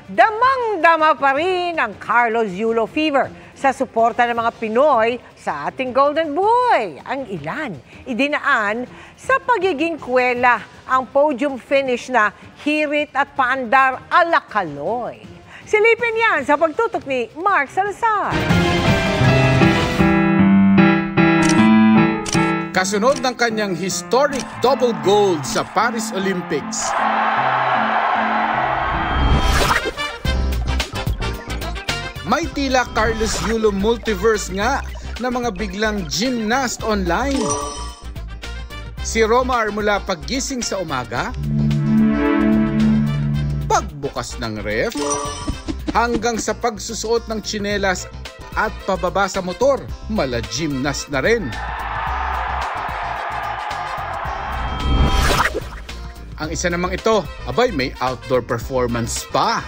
Damang-dama pa rin ang Carlos Yulo fever sa suporta ng mga Pinoy sa ating Golden Boy. Ang ilan, idinaan sa pagiging kwela ang podium finish na hirit at paandar ala Kaloy. Silipin yan sa pagtutok ni Mark Salazar. Kasunod ng kanyang historic double gold sa Paris Olympics, may tila Carlos Yulo multiverse nga na mga biglang gymnast online. Si Romar mula paggising sa umaga, pagbukas ng ref, hanggang sa pagsusuot ng tsinelas at pababa sa motor, mala gymnast na rin. Ang isa namang ito, abay may outdoor performance pa.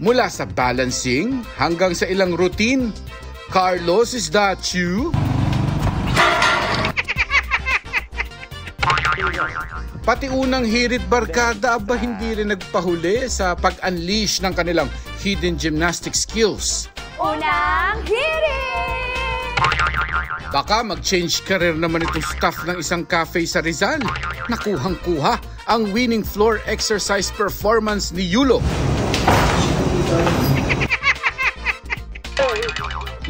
Mula sa balancing hanggang sa ilang routine. Carlos, is that you? Pati unang hirit barkada, aba hindi rin nagpahuli sa pag-unleash ng kanilang hidden gymnastic skills. Unang hirit! Baka mag-change career naman itong staff ng isang cafe sa Rizal. Nakuhang-kuha ang winning floor exercise performance ni Yulo.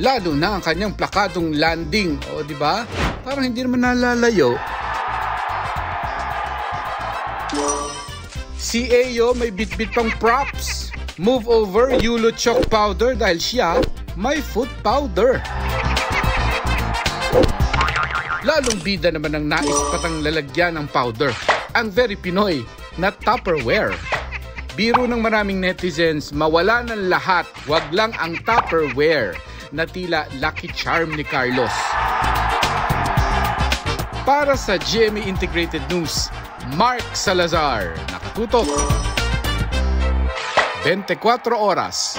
Lalo na ang kanyang plakadong landing, o di ba? Parang hindi naman nalalayo. Si Ayo may bitbit pang props. Move over Yulo chalk powder dahil siya may foot powder. Lalong bida naman ang nais patang lalagyan ng powder. Ang very Pinoy na Tupperware. Biro ng maraming netizens, mawala ng lahat, wag lang ang Tupperware na tila lucky charm ni Carlos. Para sa GMA Integrated News, Mark Salazar, nakatutok. 24 oras.